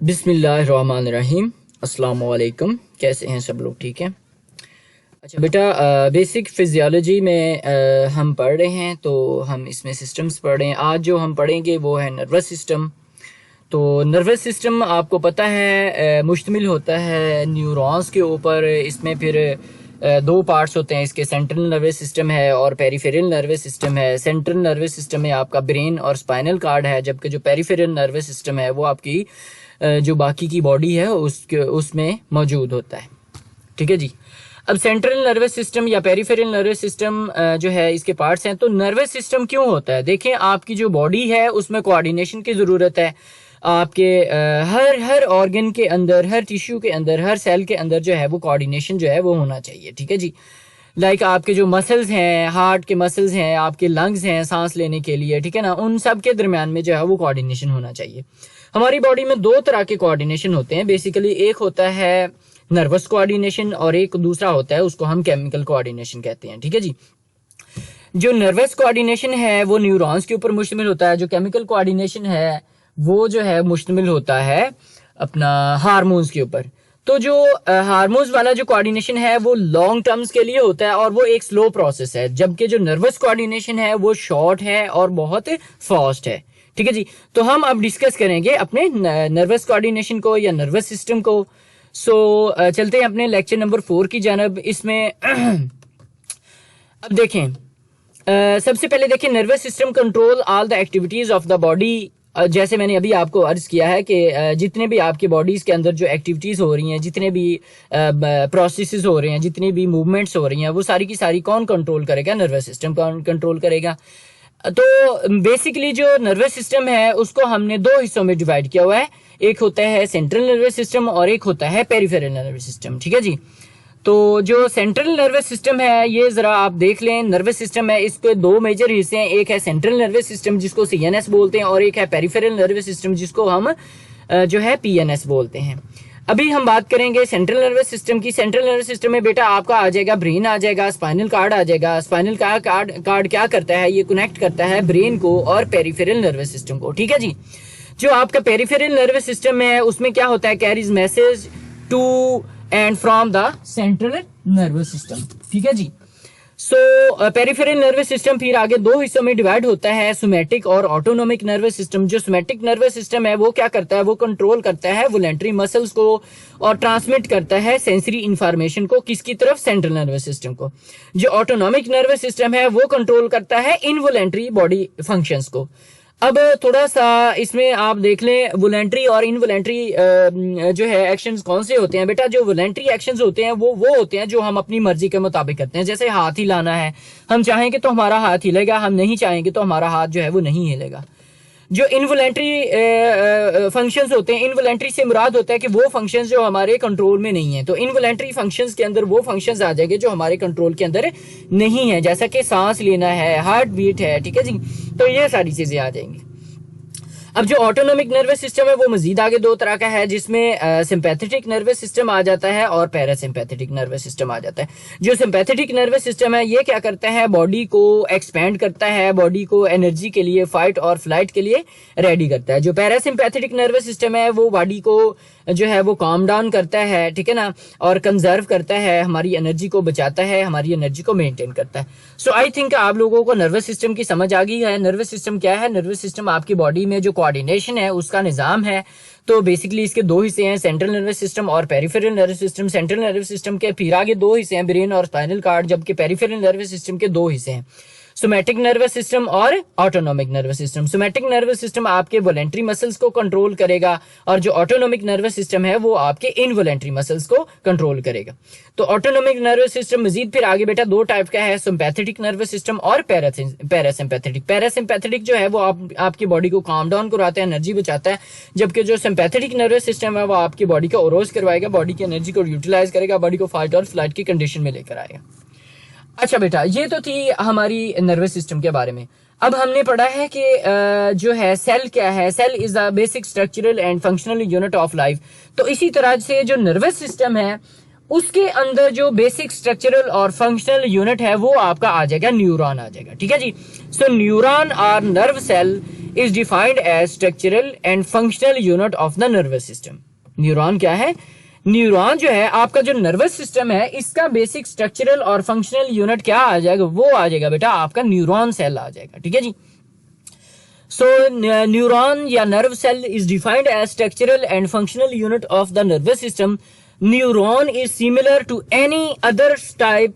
बिस्मिल्लाहिर्रहमानिर्रहीम। अस्सलाम वालेकुम। कैसे हैं सब लोग? ठीक हैं? अच्छा बेटा, बेसिक फिजियोलॉजी में हम पढ़ रहे हैं, तो हम इसमें सिस्टम्स पढ़ रहे हैं। आज जो हम पढ़ेंगे वो है नर्वस सिस्टम। तो नर्वस सिस्टम आपको पता है मुश्तमिल होता है न्यूरॉन्स के ऊपर। इसमें फिर दो पार्ट्स होते हैं इसके, सेंट्रल नर्वस सिस्टम है और पेरिफेरल नर्वस सिस्टम है। सेंट्रल नर्वस सिस्टम में आपका ब्रेन और स्पाइनल कार्ड है, जबकि जो पेरिफेरल नर्वस सिस्टम है वो आपकी जो बाकी की बॉडी है उसमें मौजूद होता है। ठीक है जी। अब सेंट्रल नर्वस सिस्टम या पेरिफेरल नर्वस सिस्टम जो है इसके पार्ट्स हैं। तो नर्वस सिस्टम क्यों होता है? देखें, आपकी जो बॉडी है उसमें कोऑर्डिनेशन की ज़रूरत है। आपके हर ऑर्गन के अंदर, हर टिश्यू के अंदर, हर सेल के अंदर जो है वो कोऑर्डिनेशन जो है वो होना चाहिए। ठीक है जी। लाइक आपके जो मसल्स हैं, हार्ट के मसल्स हैं, आपके लंग्स हैं सांस लेने के लिए, ठीक है ना, उन सब के दरमियान में जो है वो कोऑर्डिनेशन होना चाहिए। हमारी बॉडी में दो तरह के कोऑर्डिनेशन होते हैं बेसिकली। एक होता है नर्वस कोऑर्डिनेशन और एक दूसरा होता है, उसको हम केमिकल कोऑर्डिनेशन कहते हैं। ठीक है जी। जो नर्वस कोऑर्डिनेशन है वो न्यूरॉन्स के ऊपर मुश्तमिल होता है। जो केमिकल कोऑर्डिनेशन है वो जो है मुश्तमिल होता है अपना हार्मोन्स के ऊपर। तो जो हार्मोन्स वाला जो कोऑर्डिनेशन है वो लॉन्ग टर्म्स के लिए होता है और वो एक स्लो प्रोसेस है, जबकि जो नर्वस कोऑर्डिनेशन है वो शॉर्ट है और बहुत फास्ट है। ठीक है जी। तो हम अब डिस्कस करेंगे अपने नर्वस कोऑर्डिनेशन को या नर्वस सिस्टम को। चलते हैं अपने लेक्चर नंबर 4 की जानब। इसमें अब देखें, सबसे पहले देखें, nervous system control all the activities of the body. जैसे मैंने अभी आपको अर्ज किया है कि जितने भी आपकी बॉडीज के अंदर जो एक्टिविटीज हो रही हैं, जितने भी प्रोसेसेस हो रहे हैं, जितनी भी मूवमेंट्स हो रही हैं, वो सारी की सारी कौन कंट्रोल करेगा? नर्वस सिस्टम कंट्रोल करेगा। तो बेसिकली जो नर्वस सिस्टम है उसको हमने दो हिस्सों में डिवाइड किया हुआ है। एक होता है सेंट्रल नर्वस सिस्टम और एक होता है पेरिफेरल नर्वस सिस्टम। ठीक है जी। तो जो सेंट्रल नर्वस सिस्टम है ये जरा आप देख लें। नर्वस सिस्टम है, इसके दो मेजर हिस्से हैं। एक है सेंट्रल नर्वस सिस्टम जिसको सीएनएस बोलते हैं, और एक है पेरिफेरल नर्वस सिस्टम जिसको हम जो है पीएनएस बोलते हैं। अभी हम बात करेंगे सेंट्रल नर्वस सिस्टम की। सेंट्रल नर्वस सिस्टम में बेटा आपका आ जाएगा ब्रेन, आ जाएगा स्पाइनल कार्ड, आ जाएगा। स्पाइनल कार्ड क्या करता है? ये कनेक्ट करता है ब्रेन को और पेरिफेरल नर्वस सिस्टम को। ठीक है जी। जो आपका पेरिफेरल नर्वस सिस्टम है उसमें क्या होता है? Carries message to and from the central nervous system. ठीक है जी। पेरिफेरल नर्वस सिस्टम फिर आगे दो हिस्सों में डिवाइड होता है, सोमैटिक और ऑटोनोमिक नर्वस सिस्टम। जो सोमैटिक नर्वस सिस्टम है वो क्या करता है? वो कंट्रोल करता है वोलेंट्री मसल्स को और ट्रांसमिट करता है सेंसरी इंफॉर्मेशन को किसकी तरफ? सेंट्रल नर्वस सिस्टम को। जो ऑटोनोमिक नर्वस सिस्टम है वो कंट्रोल करता है इनवोलेंट्री बॉडी फंक्शंस को। अब थोड़ा सा इसमें आप देख लें वोलेंट्री और इनवोलेंट्री जो है एक्शंस कौन से होते हैं बेटा। जो वोलेंट्री एक्शंस होते हैं वो होते हैं जो हम अपनी मर्जी के मुताबिक करते हैं। जैसे हाथ हिलाना है, हम चाहेंगे तो हमारा हाथ हिलेगा, हम नहीं चाहेंगे तो हमारा हाथ जो है वो नहीं हिलेगा। जो इनवोलेंट्री फंक्शंस होते हैं, इनवोलेंट्री से मुराद होता है कि वो फंक्शंस जो हमारे कंट्रोल में नहीं है। तो इनवोलेंट्री फंक्शंस के अंदर वो फंक्शंस आ जाएंगे जो हमारे कंट्रोल के अंदर नहीं है, जैसा कि सांस लेना है, हार्ट बीट है। ठीक है जी। तो ये सारी चीजें आ जाएंगी। अब जो ऑटोनोमिक नर्वस सिस्टम है वो मजीद आगे दो तरह का है, जिसमें सिंपैथेटिक नर्वस सिस्टम आ जाता है और पैरासिम्पैथेटिक नर्वस सिस्टम आ जाता है। जो सिंपैथेटिक नर्वस सिस्टम है ये क्या करता है? बॉडी को एक्सपेंड करता है, बॉडी को एनर्जी के लिए, फाइट और फ्लाइट के लिए रेडी करता है। जो पैरासिम्पैथेटिक नर्वस सिस्टम है वो बॉडी को जो है वो काम डाउन करता है, ठीक है ना, और कंजर्व करता है, हमारी एनर्जी को बचाता है, हमारी एनर्जी को मेंटेन करता है। सो आई थिंक आप लोगों को नर्वस सिस्टम की समझ आ गई है। नर्वस सिस्टम क्या है? नर्वस सिस्टम आपकी बॉडी में जो कोऑर्डिनेशन है उसका निजाम है। तो बेसिकली इसके दो हिस्से हैं, सेंट्रल नर्वस सिस्टम और peripheral nervous system. Central nervous system के फिर आगे दो हिस्से हैं, ब्रेन और स्पाइनल कार्ड, जबकि पेरिफेरल नर्वस सिस्टम के दो हिस्से हैं, सोमैटिक नर्वस सिस्टम और autonomic nervous system. Somatic nervous system आपके वोलेंट्री मसल्स को कंट्रोल करेगा और जो ऑटोनोमिक नर्वस सिस्टम है वो आपके इनवोलेंट्री मसल्स को कंट्रोल करेगा। तो ऑटोनोमिक नर्वस सिस्टम मजीद फिर आगे बेटा दो टाइप का है, सिंपैथेटिक नर्वस सिस्टम और पैरासिम्पैथेटिक। पैरासिम्पैथेटिक जो है वो आपकी बॉडी को काम डाउन कराता है, एनर्जी बचाता है, जबकि जो सिंपैथेटिक नर्वस सिस्टम है वो आपकी बॉडी को ओरोज करवाएगा, बॉडी की एनर्जी को यूटिलाइज करेगा, बॉडी को फाइट और फ्लाइट की कंडीशन में लेकर आएगा। अच्छा बेटा, ये तो थी हमारी नर्वस सिस्टम के बारे में। अब हमने पढ़ा है कि जो है सेल क्या है। Cell is the basic structural and functional unit of life. तो इसी तरह से जो नर्वस सिस्टम है उसके अंदर जो बेसिक स्ट्रक्चरल और फंक्शनल यूनिट है वो आपका आ जाएगा न्यूरॉन आ जाएगा, ठीक है जी। सो न्यूरॉन और nerve cell is defined as structural and functional unit of the nervous system. Neuron क्या है? न्यूरॉन जो है आपका जो नर्वस सिस्टम है इसका बेसिक स्ट्रक्चरल और फंक्शनल यूनिट क्या आ जाएगा? वो आ जाएगा बेटा आपका न्यूरॉन सेल आ जाएगा, ठीक है जी। So neuron या nerve cell is defined as structural and functional unit of the nervous system. Neuron is similar to any other type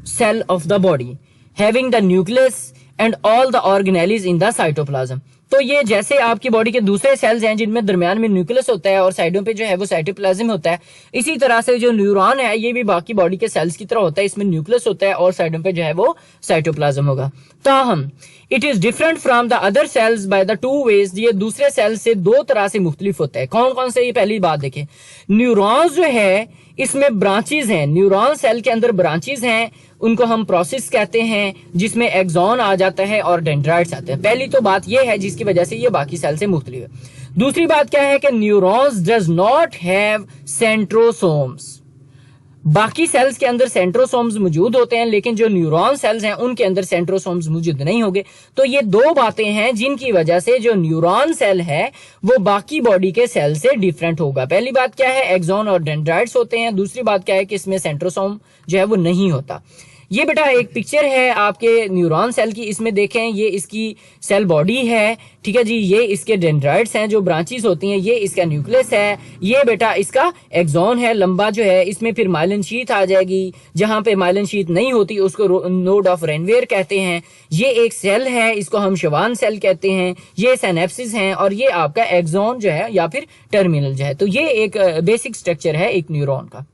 cell of the body, having the nucleus and all the organelles in the cytoplasm. तो ये जैसे आपकी body के दूसरे sales हैं जिनमें दरमियान में न्यूक्लियस होता है और साइडों पे जो है वो साइटोप्लाज्म होता है, इसी तरह से जो न्यूरॉन है ये भी बाकी बॉडी के सेल्स की तरह होता है, इसमें न्यूक्लियस होता है और साइडों पे जो है वो साइटोप्लाज्म होगा। ताहम it is different from the other cells by the two ways, ये दूसरे सेल से दो तरह से मुख्तलिफ होता है। कौन कौन से? ये पहली बात देखें, न्यूरॉन्स जो है इसमें ब्रांचेज हैं, न्यूरॉन सेल के अंदर ब्रांचेज हैं, उनको हम प्रोसेस कहते हैं, जिसमें एक्सॉन आ जाता है और डेंड्राइट्स आते हैं। पहली तो बात यह है जिसकी वजह से ये बाकी सेल से मुख्तलिफ है। दूसरी बात क्या है कि neurons does not have centrosomes. बाकी सेल्स के अंदर सेंट्रोसोम्स मौजूद होते हैं लेकिन जो न्यूरॉन सेल्स हैं उनके अंदर सेंट्रोसोम्स मौजूद नहीं होंगे। तो ये दो बातें हैं जिनकी वजह से जो न्यूरॉन सेल है वो बाकी बॉडी के सेल से डिफरेंट होगा। पहली बात क्या है? एक्सॉन और डेंड्राइट्स होते हैं। दूसरी बात क्या है कि इसमें सेंट्रोसोम जो है वो नहीं होता। ये बेटा एक पिक्चर है आपके न्यूरॉन सेल की, इसमें देखें ये इसकी सेल बॉडी है, ठीक है जी। ये इसके डेंड्राइट्स हैं जो ब्रांचेस होती हैं, ये इसका न्यूक्लियस है, ये बेटा इसका एक्सॉन है लंबा जो है, इसमें फिर माइलिन शीथ आ जाएगी, जहां पे माइलिन शीथ नहीं होती उसको नोड ऑफ रेनवेयर कहते हैं। ये एक सेल है, इसको हम शवान सेल कहते हैं, ये सिनेप्सिस हैं और ये आपका एक्सॉन जो है या फिर टर्मिनल जो है। तो ये एक बेसिक स्ट्रक्चर है एक न्यूरॉन का।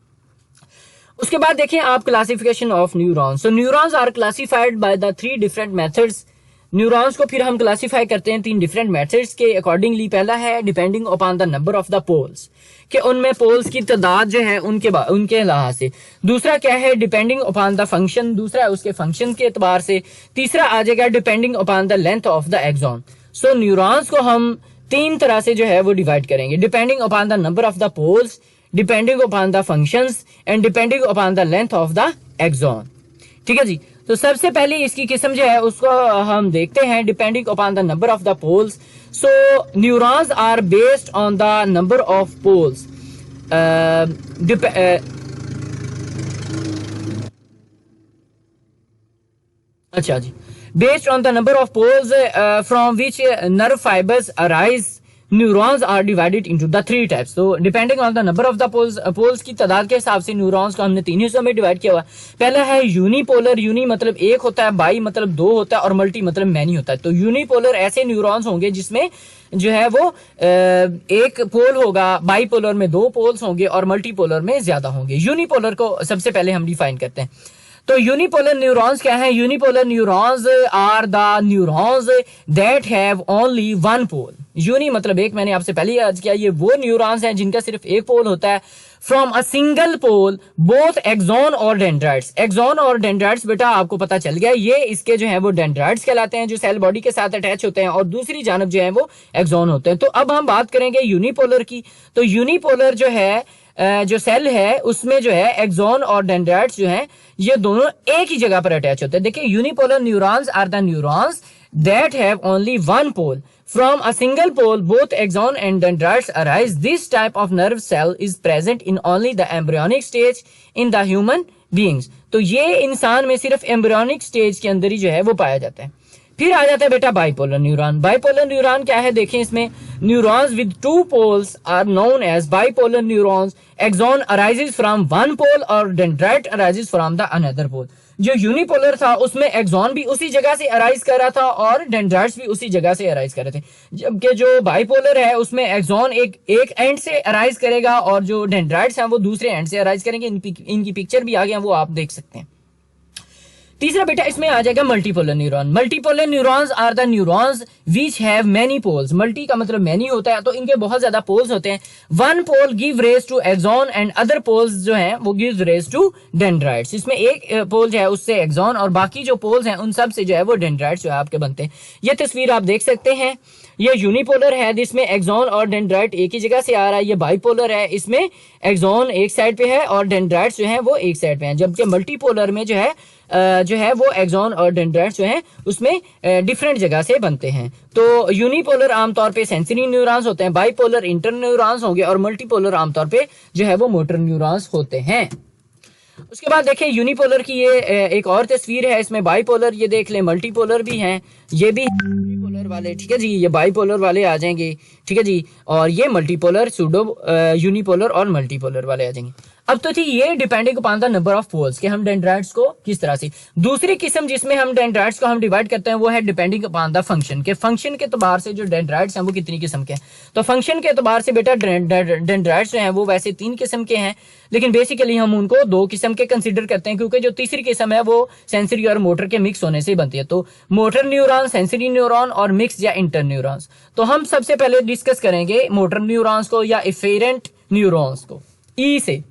उसके बाद देखें आप classification of neurons. So neurons are classified by the 3 different methods. Neurons को फिर हम क्लासिफाई करते हैं 3 डिफरेंट मेथड्स के अकॉर्डिंगली। पहला है depending upon the number of the poles, कि उनमें पोल्स की तादाद जो है उनके लिहाज से। दूसरा क्या है? डिपेंडिंग अपॉन द फंक्शन, दूसरा है उसके फंक्शन के एतबार से। तीसरा आ जाएगा depending upon the length of the axon. So neurons को हम 3 तरह से जो है वो डिवाइड करेंगे, depending upon the number of the poles, depending upon the functions and depending upon the length of the axon, ठीक है जी। तो सबसे पहले इसकी किस्म जो है उसको हम देखते हैं depending upon the number of the poles. So neurons are based on the number of poles. अच्छा जी, based on the number of poles from which nerve fibers arise, neurons are divided into the 3 types. So depending on the number of the poles की तादाद के हिसाब से neurons को हमने 3 हिस्सों में डिवाइड किया हुआ। पहला है यूनिपोलर, यूनी मतलब एक होता है, बाई मतलब 2 होता है और मल्टी मतलब मैनी होता है। तो यूनिपोलर ऐसे न्यूरॉन्स होंगे जिसमें जो है वो एक पोल होगा, बाईपोलर में 2 पोल्स होंगे और मल्टीपोलर में ज्यादा होंगे। यूनिपोलर को सबसे पहले हम डिफाइन करते हैं। तो यूनिपोलर न्यूरॉन्स क्या है? Unipolar neurons are the neurons that have only 1 pole. Uni मतलब एक, मैंने आपसे पहले याद किया, ये वो न्यूरॉन्स हैं जिनका सिर्फ एक पोल होता है। From a single pole both axon और डेंड्राइट्स। एक्सॉन और डेंड्राइट्स बेटा आपको पता चल गया, ये इसके जो है वो डेंड्राइट्स कहलाते हैं जो सेल बॉडी के साथ अटैच होते हैं और दूसरी जानब जो है वो एक्सॉन होते हैं। तो अब हम बात करेंगे यूनिपोलर की। तो यूनिपोलर जो है जो सेल है उसमें जो है एक्सॉन और डेंड्राइट्स जो है ये दोनों एक ही जगह पर अटैच होते हैं। देखिए unipolar neurons are the neurons that have only 1 pole. From a single pole, both axon and dendrites arise. This type of nerve cell is present in only the embryonic stage in the human beings. तो ये इंसान में सिर्फ embryonic stage के अंदर ही जो है वो पाया जाता है। फिर आ जाता है बेटा बाइपोलर न्यूरॉन। बाइपोलर न्यूरॉन क्या है? देखें इसमें neurons with 2 poles are known as bipolar neurons. Axon arises from 1 pole और dendrite arises from the another pole. जो यूनिपोलर था उसमें एक्सॉन भी उसी जगह से अराइज कर रहा था और डेंड्राइट्स भी उसी जगह से अराइज कर रहे थे, जबकि जो बाइपोलर है उसमें एक्सॉन एक एंड से अराइज करेगा और जो डेंड्राइट्स हैं वो दूसरे एंड से अराइज करेंगे। इनकी पिक्चर भी आ गया, वो आप देख सकते हैं। तीसरा बेटा इसमें आ जाएगा multipolar neuron. Multipolar neurons are the neurons which have many poles. Multi का मतलब मेनी होता है, तो इनके बहुत ज्यादा पोल्स होते हैं। One pole give rise to axon and other poles जो है वो गिव रेज टू डेंड्राइट्स। इसमें एक पोल जो है उससे एक्सॉन और बाकी जो पोल्स हैं उन सब से जो है वो डेंड्राइट्स जो है आपके बनते हैं। ये तस्वीर आप देख सकते हैं, ये यूनिपोलर है जिसमें एक्सॉन और डेंड्राइट एक ही जगह से आ रहा है। ये बाइपोलर है, इसमें एक्सॉन एक साइड पे है और डेंड्राइट्स जो है वो एक साइड पे हैं। जबकि मल्टीपोलर में जो है वो एक्सॉन और डेंड्राइट्स जो है उसमें डिफरेंट जगह से बनते हैं। तो यूनिपोलर आमतौर पे सेंसरी न्यूरॉन्स होते हैं, बाइपोलर इंटर न्यूरॉन्स होंगे और मल्टीपोलर आमतौर पे जो है वो मोटर न्यूरॉन्स होते हैं। उसके बाद देखें यूनिपोलर की ये एक और तस्वीर है, इसमें बाइपोलर ये देख लें, मल्टीपोलर भी हैं, ये भी यूनिपोलर वाले, ठीक है जी, ये बाइपोलर वाले आ जाएंगे, ठीक है जी, और ये मल्टीपोलर सूडो यूनिपोलर और मल्टीपोलर वाले आ जाएंगे। अब तो थी ये depending upon the number of poles कि हम डेंड्राइट्स को किस तरह से। दूसरी किस्म जिसमें हम डेंड्राइट्स को हम डिवाइड करते हैं वो है डिपेंडिंग अपॉन द फंक्शन के। फंक्शन के एतबार से जो डेंड्राइट्स हैं वो कितनी किस्म के हैं। तो फंक्शन के एतबार से बेटा डेंड्राइट्स जो हैं वो वैसे 3 किस्म के हैं, लेकिन बेसिकली हम उनको 2 किस्म के कंसिडर करते हैं क्योंकि जो तीसरी किस्म है वो सेंसरी और मोटर के मिक्स होने से बनती है। तो मोटर न्यूरॉन, सेंसरी न्यूरॉन और मिक्स या इंटर न्यूरॉन्स। तो हम सबसे पहले डिस्कस करेंगे मोटर न्यूरॉन्स को या इफेरेंट न्यूरॉन्स को। ई से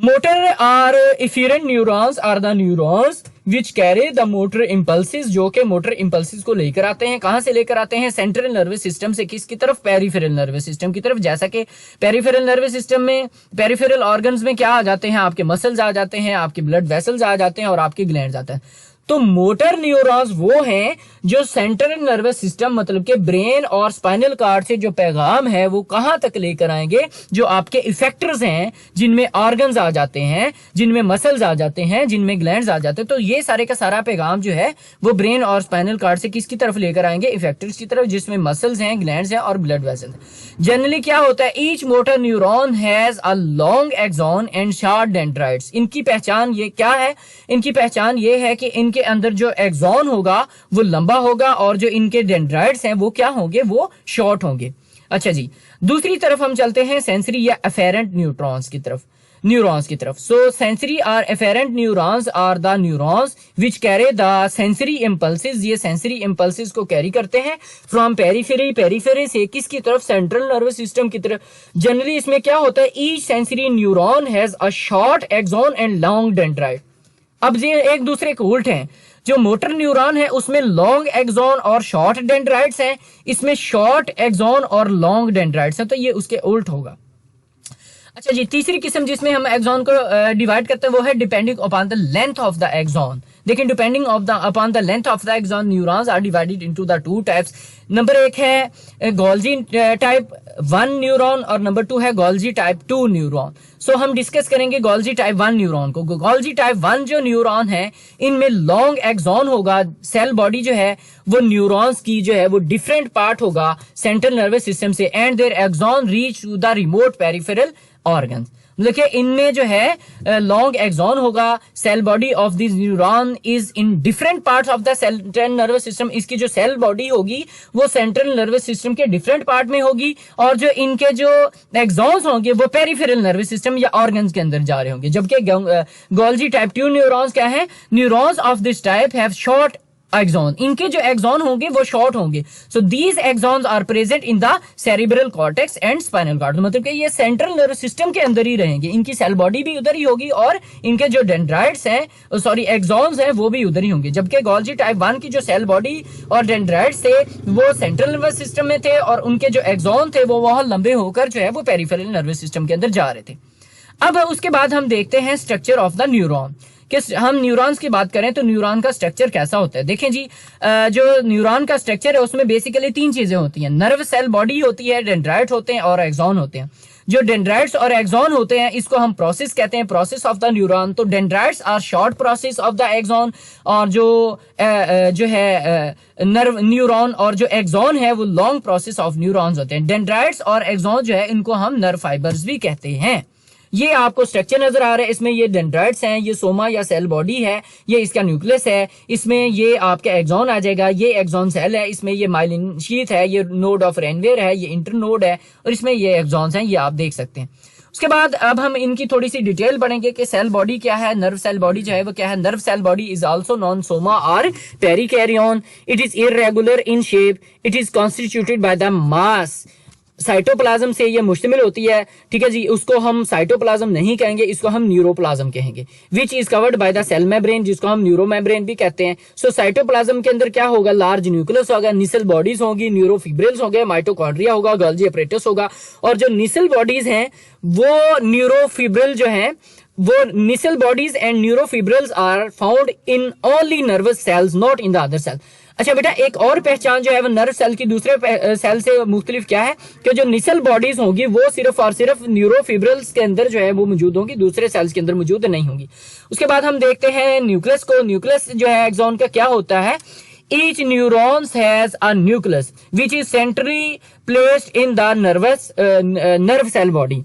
motor or efferent neurons are the neurons which carry the motor impulses, जो के मोटर इंपल्सिस को लेकर आते हैं। कहां से लेकर आते हैं? सेंट्रल नर्वस सिस्टम से किसकी तरफ? पेरिफेरल नर्वस सिस्टम की तरफ। जैसा कि पेरिफेरल नर्वस सिस्टम में पेरिफेरल ऑर्गन्स में क्या आ जाते हैं? आपके मसल्स आ जाते हैं, आपके ब्लड वेसल्स आ जाते हैं और आपके ग्लैंड्स आते हैं। तो मोटर न्यूरॉन्स वो हैं जो सेंट्रल नर्वस सिस्टम मतलब के ब्रेन और स्पाइनल कार्ड से जो पैगाम है वो कहां तक लेकर आएंगे? जो आपके इफेक्टर्स हैं, जिनमें ऑर्गन्स आ जाते हैं, जिनमें मसल्स आ जाते हैं, जिनमें ग्लैंड्स आ जाते हैं, तो ये सारे का सारा पैगाम जो है वो ब्रेन और स्पाइनल कार्ड से किसकी तरफ लेकर आएंगे? इफेक्टर्स की तरफ, जिसमें मसल्स हैं, ग्लैंड्स हैं और ब्लड वेसल्स हैं। जनरली क्या होता है? Each motor neuron has a long axon and short dendrites. इनकी पहचान ये क्या है? इनकी पहचान ये है कि इनके अंदर जो एक्सॉन होगा वो लंबा होगा और जो इनके डेंड्राइट्स हैं वो क्या होंगे? वो शॉर्ट होंगे। अच्छा जी, दूसरी तरफ हम चलते हैं सेंसरी या एफेरेंट न्यूरॉन्स की तरफ। सो सेंसरी और efferent neurons are the neurons which carry the sensory impulses. ये सेंसरी इंपल्सिस को कैरी करते हैं फ्रॉम पेरिफेरी से किसकी तरफ? सेंट्रल नर्वस सिस्टम की तरफ। जनरली इसमें क्या होता है? Each sensory neuron has a short axon and long dendrite. अब ये एक दूसरे के उल्ट हैं। जो मोटर न्यूरॉन है उसमें लॉन्ग एक्सॉन और शॉर्ट डेंड्राइट्स हैं, इसमें शॉर्ट एक्सॉन और लॉन्ग डेंड्राइट्स हैं, तो ये उसके उल्ट होगा। अच्छा जी, तीसरी किस्म जिसमें हम एक्सॉन को डिवाइड करते हैं वो है depending upon the length of the axon. देखिए, depending upon the length of the axon neurons are divided into the 2 types. Number 1 है गोल्जी टाइप 1 न्यूरॉन और नंबर 2 है गोल्जी टाइप 2 न्यूरॉन। सो हम डिस्कस करेंगे गोल्जी टाइप 1 न्यूरॉन को। Golgi type 1 जो neuron है इनमें लॉन्ग एक्सॉन होगा। सेल बॉडी जो है वो न्यूरॉन्स की जो है वो डिफरेंट पार्ट होगा सेंट्रल नर्वस सिस्टम से, and their axon reach to the remote peripheral organ. देखिए, इनमें जो है लॉन्ग एक्सॉन होगा। Cell body of this neuron is in different parts of the central nervous system. इसकी जो सेल बॉडी होगी वो सेंट्रल नर्वस सिस्टम के डिफरेंट पार्ट में होगी और जो इनके जो एक्सॉन्स होंगे वो पेरिफेरल नर्वस सिस्टम या ऑर्गन्स के अंदर जा रहे होंगे। जबकि गोल्जी टाइप 2 न्यूरॉन्स क्या है? Neurons of this type have short axon. इनके जो एक्सॉन होंगे वो शॉर्ट होंगे। So these axons are present in the cerebral cortex and spinal cord. मतलब कि ये सेंट्रल नर्वस सिस्टम के अंदर ही रहेंगे, इनकी सेल बॉडी भी उधर ही होगी और इनके जो डेंड्राइट्स हैं, सॉरी एक्सॉन्स हैं, वो भी उधर ही होंगे। जबकि गोल्जी टाइप 1 की जो सेल बॉडी और डेंड्राइट्स थे वो सेंट्रल नर्वस सिस्टम में थे और उनके जो एक्सॉन थे वो वहां लंबे होकर जो है वो पेरिफेरल नर्वस सिस्टम के अंदर जा रहे थे। अब उसके बाद हम देखते हैं स्ट्रक्चर ऑफ द न्यूरॉन। कि हम न्यूरॉन्स की बात करें तो न्यूरॉन का स्ट्रक्चर कैसा होता है। देखें जी, जो न्यूरॉन का स्ट्रक्चर है उसमें बेसिकली 3 चीजें होती हैं। नर्व सेल बॉडी होती है, डेंड्राइट होते हैं और एक्सॉन होते हैं। जो डेंड्राइट्स और एक्सॉन होते हैं इसको हम प्रोसेस कहते हैं, प्रोसेस ऑफ द न्यूरॉन। तो dendrites are short process of the axon और जो है नर्व न्यूरॉन और जो एक्सॉन है वो लॉन्ग प्रोसेस ऑफ न्यूरॉन्स होते हैं। डेंड्राइट्स और एक्सॉन जो है इनको हम नर्व फाइबर्स भी कहते हैं। ये आपको स्ट्रक्चर नजर आ रहा है, इसमें ये डेंड्राइट्स हैं, ये सोमा या सेल बॉडी है, ये इसका न्यूक्लियस है, इसमें ये आपका एक्सॉन आ जाएगा, ये एक्सॉन सेल है, इसमें ये माइलिन शीथ है, ये नोड ऑफ रेनवेयर है, ये इंटरनोड है और इसमें ये एक्सॉन्स हैं, ये आप देख सकते हैं। उसके बाद अब हम इनकी थोड़ी सी डिटेल पढ़ेंगे कि सेल बॉडी क्या है, नर्व सेल बॉडी जो है वो क्या है। Nerve cell body is also known soma और perikaryon. It is irregular in shape. It is constituted by the mass. Cytoplasm से ये मुश्तमिल होती है, ठीक है जी। उसको हम साइटोप्लाज्म नहीं कहेंगे, इसको हम न्यूरोप्लाज्म कहेंगे। Which is covered by the cell membrane, जिसको हम न्यूरो मेम्ब्रेन भी कहते हैं। सो साइटोप्लाज्म के अंदर क्या होगा, लार्ज न्यूक्लियस होगा, निसल बॉडीज होगी, न्यूरोफिब्रिल्स होंगे, माइटोकॉन्ड्रिया होगा, गोल्जी अपरेटस होगा। और जो निसल बॉडीज हैं वो न्यूरोफिब्रिल जो है वो Nissl bodies and neurofibrils are found in only nervous cells, not in the other cell. अच्छा बेटा, एक और पहचान जो है वो नर्व सेल की दूसरे सेल से मुख्तलिफ क्या है कि जो निसल बॉडीज होंगी वो सिर्फ और सिर्फ न्यूरोफिब्रिल्स के अंदर जो है वो मौजूद होंगी, दूसरे सेल्स के अंदर मौजूद नहीं होंगी। उसके बाद हम देखते हैं न्यूक्लियस को। न्यूक्लियस जो है एक्सॉन का क्या होता है। Each neurons has a nucleus which is centrally placed in the nerve cell body.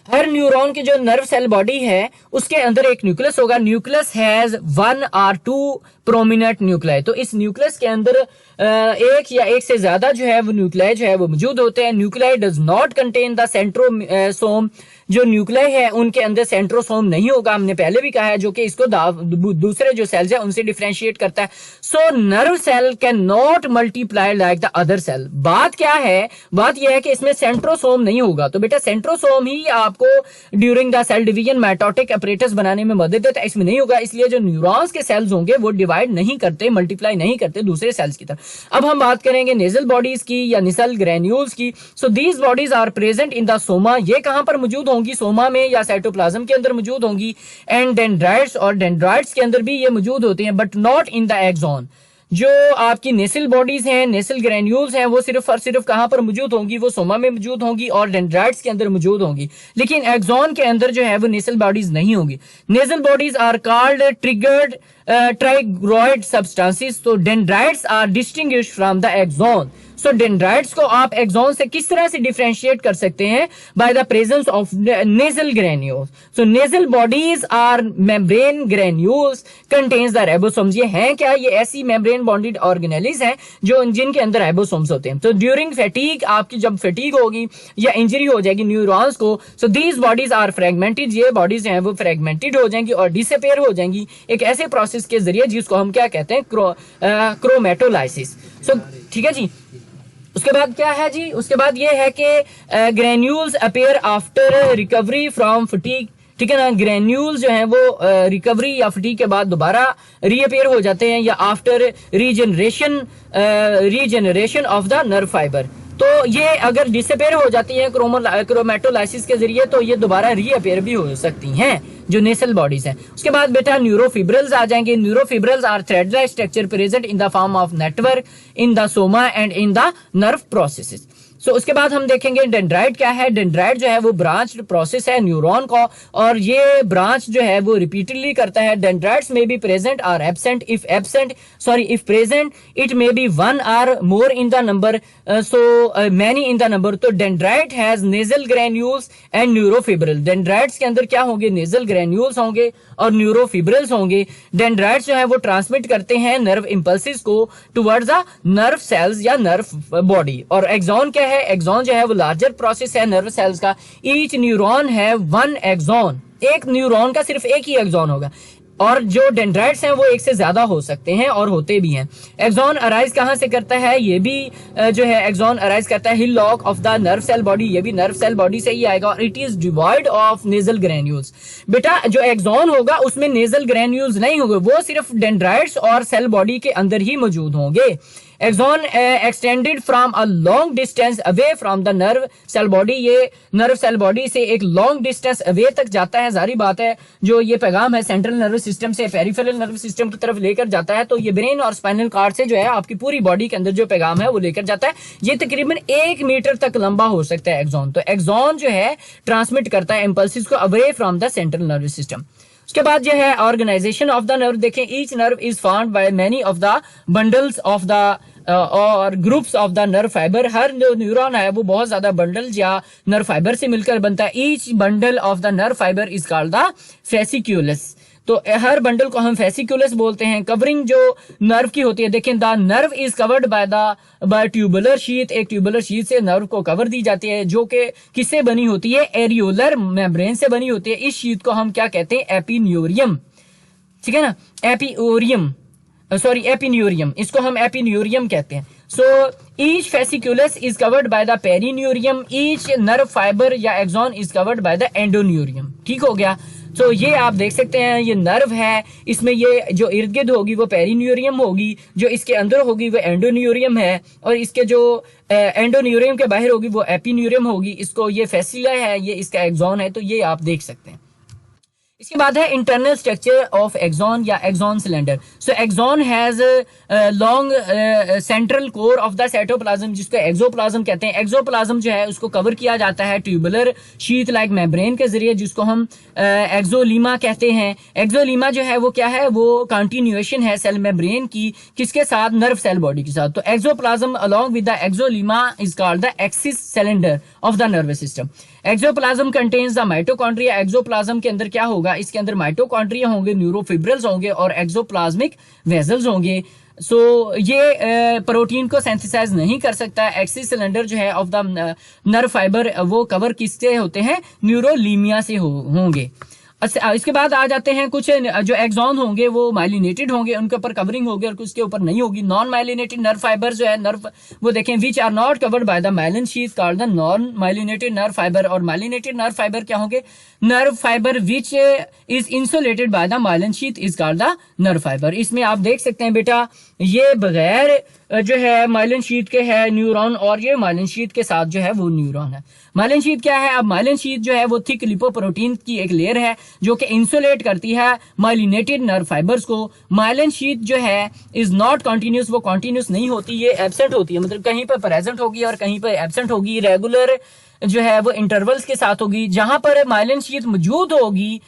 Her neuron की जो नर्व सेल बॉडी है उसके अंदर एक न्यूक्लियस होगा। Nucleus has 1 or 2 prominent nuclei. तो इस न्यूक्लियस के अंदर एक या एक से ज्यादा जो है वो न्यूक्लियाई जो है वो मौजूद होते हैं। Nuclei does not contain the centrosome. जो न्यूक्लियाई है उनके अंदर सेंट्रोसोम नहीं होगा, हमने पहले भी कहा है, जो कि इसको दूसरे जो सेल्स है उनसे डिफरेंशिएट करता है। So nerve cell can not multiply like the other cell. बात क्या है, बात यह है कि इसमें सेंट्रोसोम नहीं होगा। तो बेटा सेंट्रोसोम ही आपको during the cell division mitotic apparatus बनाने में मदद देता है, इसमें नहीं होगा। इसलिए जो न्यूरॉन्स के सेल्स होंगे वो डिवाइड नहीं करते, मल्टीप्लाई नहीं करते दूसरे सेल्स की तरफ। अब हम बात करेंगे नेजल बॉडीज की या निसल ग्रेन्यूल्स की। So these bodies are present in the soma. ये कहां पर मौजूद होंगी, सोमा में या साइटोप्लाज्म के अंदर मौजूद होंगी। एंड डेंड्राइट्स, और डेंड्राइट्स के अंदर भी ये मौजूद होते हैं, but not in the axon. जो आपकी नेसल बॉडीज हैं, नेसल ग्रेन्यूल्स हैं, वो सिर्फ और सिर्फ कहां पर मौजूद होंगी, वो सोमा में मौजूद होंगी और डेंड्राइट्स के अंदर मौजूद होंगी। लेकिन एक्सॉन के अंदर जो है वो नेसल बॉडीज नहीं होंगी। Nissl bodies are called triggered trigroid substances. तो dendrites are distinguished from the axon. So dendrites को आप एक्सॉन से किस तरह से डिफरेंशिएट कर सकते हैं, by the presence of Nissl granules. So Nissl bodies are membrane granules contains the ribosomes. ये हैं क्या, ये ऐसी मेम्ब्रेन बॉन्डेड ऑर्गेनेलिज हैं जो जिनके अंदर राइबोसोम्स होते हैं। तो ड्यूरिंग फैटीग, आपकी जब फैटीग होगी या इंजरी हो जाएगी न्यूरॉन्स को, so these bodies are fragmented. ये बॉडीज हैं वो फ्रेगमेंटेड हो जाएंगी और डिसअपीयर हो जाएंगी एक ऐसे प्रोसेस के जरिए जिसको हम क्या कहते हैं, क्रोमेटोलाइसिस। सो ठीक है जी। उसके बाद क्या है जी, उसके बाद ये है कि granules appear after recovery from fatigue. ठीक है ना, ग्रेन्यूल्स जो हैं वो रिकवरी या फटीग के बाद दोबारा रीअपीयर हो जाते हैं, या after regeneration of the nerve fibre. तो ये अगर डिसअपीयर हो जाती है क्रोमेटोलाइसिस के जरिए, तो ये दोबारा रीअपीयर भी हो सकती हैं जो नेसल बॉडीज हैं। उसके बाद बेटा न्यूरोफिब्रिल्स आ जाएंगे। Neurofibrils are thread like structure present in the form of network in the soma and in the nerve processes. So उसके बाद हम देखेंगे डेंड्राइट क्या है। डेंड्राइट जो है वो ब्रांच प्रोसेस है न्यूरॉन का, और ये ब्रांच जो है वो रिपीटेडली करता है। डेंड्राइट्स में बी प्रेजेंट और absent. If present it may be 1 or more in the number, many in the number। तो dendrite has Nissl granules and neurofibril. Dendrites के अंदर क्या होंगे, नेजल ग्रेन्यूल्स होंगे और न्यूरोफिब्रिल्स होंगे। डेंड्राइट्स जो है वो ट्रांसमिट करते हैं नर्व इंपल्सिस को टुवर्ड्स द नर्व सेल्स या नर्व बॉडी। और एक्सॉन क्या है, एक्सॉन जो है वो लार्जर प्रोसेस है नर्व सेल्स का। ईच न्यूरॉन है 1 एक्सॉन। एक न्यूरॉन का सिर्फ एक ही एक्सॉन होगा, और जो डेंड्राइट्स हैं वो एक से ज्यादा हो सकते हैं और होते भी हैं। एक्सॉन अराइज कहां से करता है, ये भी जो है एक्सॉन अराइज करता है hillock of the nerve cell body. ये भी नर्व सेल बॉडी से ही आएगा, और it is devoid of Nissl granules. बेटा जो एक्सॉन होगा उसमें नेजल ग्रेन्यूल्स नहीं होंगे, वो सिर्फ डेंड्राइट्स और सेल बॉडी के अंदर ही मौजूद होंगे। Axon extended from a long distance away from the nerve cell body. ये नर्व सेल बॉडी से एक लॉन्ग डिस्टेंस अवे तक जाता है। जारी बात है, जो ये पैगाम है सेंट्रल नर्वस सिस्टम से पेरिफेरल नर्वस सिस्टम की तरफ लेकर जाता है। तो ये ब्रेन और स्पाइनल कॉर्ड से जो है आपकी पूरी बॉडी के अंदर जो पैगाम है वो लेकर जाता है। ये तकरीबन 1 मीटर तक लंबा हो सकता है एक्सॉन। तो एक्सॉन जो है ट्रांसमिट करता है इंपल्सिस को away from the central nervous system. उसके बाद जो है ऑर्गेनाइजेशन ऑफ द नर्व देखें। Each nerve is formed by many of the bundles of the और groups of the nerve fibre. हर जो न्यूरॉन है वो बहुत ज्यादा बंडल्स या नर्व फाइबर से मिलकर बनता है। Each bundle of the nerve fibre is called the fasciculus. तो हर बंडल को हम फेसिकुलस बोलते हैं। कवरिंग जो नर्व की होती है, देखें the nerve is covered bye tubular sheath, एक ट्यूबुलर शीथ से नर्व को कवर दी जाती है जो कि किससे बनी होती है, एरियोलर मेम्ब्रेन से बनी होती है। इस शीथ को हम क्या कहते हैं, एपिन्यूरियम, ठीक है ना, एपिन्यूरियम, इसको हम एपिन्यूरियम कहते हैं। So each fasciculus is covered by the perineurium, each nerve fibre या axon is covered by the endoneurium. ठीक हो गया। तो ये आप देख सकते हैं, ये नर्व है, इसमें ये जो इर्द गिर्द होगी वो पेरिन्यूरियम होगी, जो इसके अंदर होगी वो एंडोन्यूरियम है, और इसके जो एंडोन्यूरियम के बाहर होगी वो एपिन्यूरियम होगी। इसको ये फेसिला है, ये इसका एक्सॉन है, तो ये आप देख सकते हैं। इसके बाद है इंटरनल स्ट्रक्चर ऑफ एक्सॉन या axon cylinder. So axon has long central core of the cytoplasm, जिसको एक्सोप्लाज्म कहते हैं। एक्सोप्लाज्म जो है उसको कवर किया जाता है ट्यूबुलर शीथ लाइक मेम्ब्रेन के जरिए, जिसको हम एक्सोलीमा कहते हैं। एक्सोलीमा जो है वो क्या है, वो कंटिन्यूएशन है सेल मेम्ब्रेन की, किसके साथ, नर्व सेल बॉडी के साथ। तो axoplasm along with the axolemma is called the axis cylinder of the nervous system. Axoplasm contains the mitochondria, axoplasm के अंदर क्या होगा, इसके अंदर माइटोकॉन्ड्रिया होंगे, न्यूरोफिब्रिल्स होंगे और एक्सोप्लाज्मिक वेजल्स होंगे। सो ये प्रोटीन को सिंथेसाइज नहीं कर सकता। एक्सिस सिलेंडर जो है ऑफ द नर्व फाइबर वो कवर किससे होते हैं, न्यूरोलीमिया से होंगे। अच्छा, इसके बाद आ जाते हैं कुछ जो एक्सॉन होंगे वो माइलिनेटेड होंगे, उनके ऊपर कवरिंग होगी और कुछ के ऊपर नहीं होगी। नॉन माइलिनेटेड नर्व फाइबर जो है, नर्व वो देखें, which are not covered by the myelin sheath called the non myelinated nerve fibre. और माइलिनेटेड नर्व फाइबर क्या होंगे, nerve fibre which is insulated by the myelin sheath is called the nerve fibre. इसमें आप देख सकते हैं बेटा, ये बगैर जो है माइलिन शीथ के है न्यूरॉन, और ये माइलिन शीथ के साथ जो है वो न्यूरॉन है। माइलिन शीथ क्या है, अब माइलिन शीथ जो है वो थिक लिपोप्रोटीन की एक लेयर है जो कि इंसुलेट करती है माइलिनेटेड नर्व फाइबर्स को। माइलिन शीथ जो है इज नॉट कॉन्टिन्यूस, वो कॉन्टिन्यूस नहीं होती, ये एब्सेंट होती है, मतलब कहीं पर प्रेजेंट होगी और कहीं पर एब्सेंट होगी। रेगुलर जो है वो इंटरवल्स के साथ होगी। जहां पर माइलिन शीथ मौजूद होगी,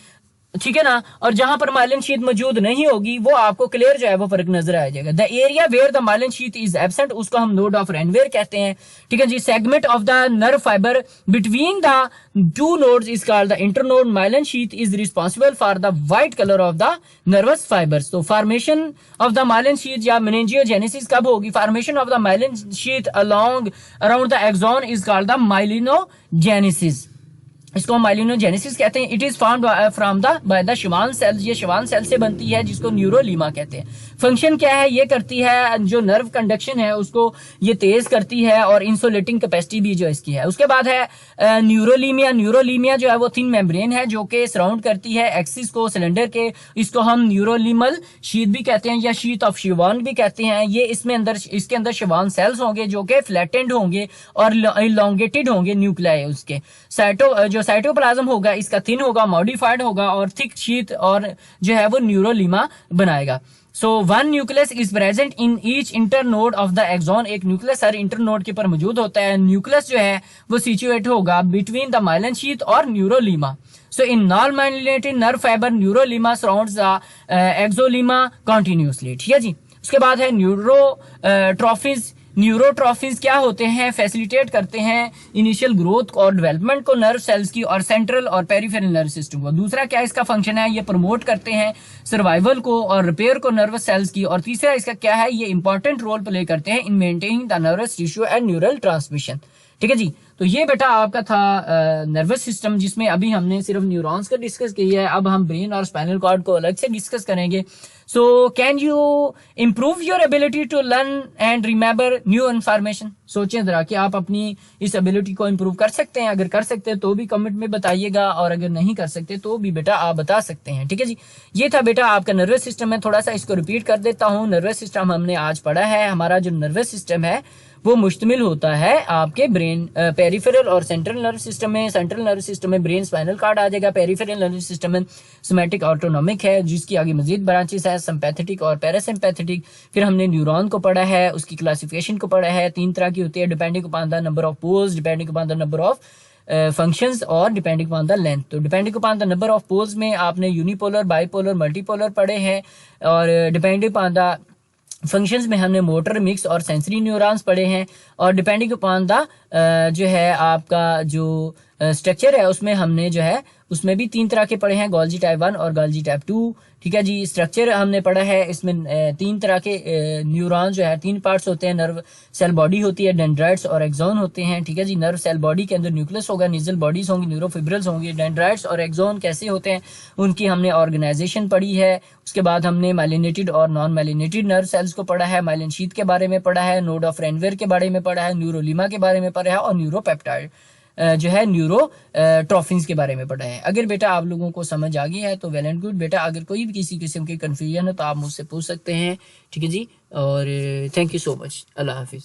ठीक है ना, और जहां पर माइलिन शीथ मौजूद नहीं होगी वो आपको क्लियर जो है वो फर्क नजर आ जाएगा। The area where the myelin sheath is absent, उसको हम नोड ऑफ रेनवेयर कहते हैं। ठीक है जी। Segment of the nerve fibre between the two nodes is called the internode. Myelin sheath is responsible for the white colour of the nervous fibres. तो formation of the myelin sheath या मेनिंजियोजेनेसिस कब होगी, formation of the myelin sheath around the axon is called the myelinogenesis. इसको माइलिनोजेनेसिस कहते हैं। It is found from the by the Schwann cells, ये Schwann cell से बनती है जिसको न्यूरोलीमा कहते हैं। फंक्शन क्या है, ये करती है जो नर्व कंडक्शन है उसको ये तेज करती है और इंसुलेटिंग कैपेसिटी भी जो इसकी है। उसके बाद है न्यूरोलीमिया। न्यूरोलीमिया जो है वो थिन मेम्ब्रेन है जो कि सराउंड करती है एक्सिस को सिलेंडर के, इसको हम न्यूरोलीमल शीथ भी कहते हैं या शीथ ऑफ शिवान भी कहते हैं। ये इसमें अंदर, इसके अंदर शिवान सेल्स होंगे जो कि फ्लैटेंड होंगे और इलॉन्गेटेड होंगे न्यूक्लियाई उसके। जो साइटोप्लाज्म होगा इसका थिन होगा, मॉडिफाइड होगा और थिक शीथ और जो है वो न्यूरोलीमा बनाएगा। So one nucleus is present in each internode of the axon. एक न्यूक्लियस हर इंटरनोड के ऊपर मौजूद होता है। न्यूक्लियस जो है वो सिचुएट होगा बिटवीन द माइलिन शीथ और neurolemma. So in non myelinated nerve fibre neurolemma surrounds the axolemma continuously. ठीक है जी। उसके बाद है न्यूरोट्रॉफिज। न्यूरोट्रॉफिज क्या होते हैं, फैसिलिटेट करते हैं इनिशियल ग्रोथ और डेवलपमेंट को नर्व सेल्स की और सेंट्रल और पेरिफेरल नर्व सिस्टम को। दूसरा क्या इसका फंक्शन है, ये प्रमोट करते हैं सर्वाइवल को और रिपेयर को नर्वस सेल्स की। और तीसरा इसका क्या है, ये इंपॉर्टेंट रोल प्ले करते हैं in maintaining the nervous tissue and neural transmission. ठीक है जी। तो ये बेटा आपका था नर्वस सिस्टम, जिसमें अभी हमने सिर्फ न्यूरॉन्स का डिस्कस किया है। अब हम ब्रेन और स्पाइनल कॉर्ड को अलग से डिस्कस करेंगे। So can you improve your ability to learn and remember new information. सोचें जरा कि आप अपनी इस एबिलिटी को इम्प्रूव कर सकते हैं। अगर कर सकते हैं तो भी कमेंट में बताइएगा, और अगर नहीं कर सकते तो भी बेटा आप बता सकते हैं। ठीक है जी। ये था बेटा आपका नर्वस सिस्टम है। थोड़ा सा इसको रिपीट कर देता हूँ। नर्वस सिस्टम हमने आज पढ़ा है। हमारा जो नर्वस सिस्टम है वो मुश्तमिल होता है आपके ब्रेन, पेरिफेरल और सेंट्रल नर्व सिस्टम में। सेंट्रल नर्व सिस्टम में ब्रेन स्पाइनल कार्ड आ जाएगा। पेरिफेरल नर्व सिस्टम में सोमैटिक ऑटोनॉमिक है, जिसकी आगे मजीद ब्रांचेस है, सिंपैथेटिक और पैरासिम्पैथेटिक। फिर हमने न्यूरॉन को पढ़ा है, उसकी क्लासिफिकेशन को पढ़ा है। 3 तरह की होती है, depending upon the number of poles, depending upon the number of functions और डिपेंडिंग अपॉन द लेंथ। तो depending upon the number of poles में आपने यूनिपोलर, बाइपोलर, मल्टीपोलर पढ़े हैं, और डिपेंडिंग अपॉन द फंक्शंस में हमने मोटर, मिक्स और सेंसरी न्यूरॉन्स पढ़े हैं। और डिपेंडिंग अपॉन द जो है आपका जो स्ट्रक्चर है उसमें हमने जो है उसमें भी 3 तरह के पढ़े हैं, गोल्जी टाइप 1 और गोल्जी टाइप 2। ठीक है जी। स्ट्रक्चर हमने पढ़ा है, इसमें 3 तरह के न्यूरॉन जो है 3 पार्ट्स होते हैं। नर्व सेल बॉडी होती है, डेंड्राइट्स और एक्सोन होते हैं। ठीक है जी। नर्व सेल बॉडी के अंदर न्यूक्लियस होगा, निजल बॉडीज होंगी, न्यूरोफिब्रिल्स होंगी। डेंड्राइट्स और एक्सोन कैसे होते हैं उनकी हमने ऑर्गेनाइजेशन पढ़ी है। उसके बाद हमने माइलिनेटेड और नॉन माइलिनेटेड नर्व सेल्स को पढ़ा है, माइलिन शीथ के बारे में पढ़ा है, नोड ऑफ रेनवेयर के बारे में पढ़ा है, न्यूरोलिमा के बारे में पढ़ा है और न्यूरोपेप्टाइड जो है न्यूरो ट्रॉफिन्स के बारे में पढ़ा है। अगर बेटा आप लोगों को समझ आ गया है तो वेल एंड गुड। बेटा अगर कोई भी किसी किस्म की कंफ्यूजन है तो आप मुझसे पूछ सकते हैं। ठीक है जी। और थैंक यू सो मच। अल्लाह हाफिज़।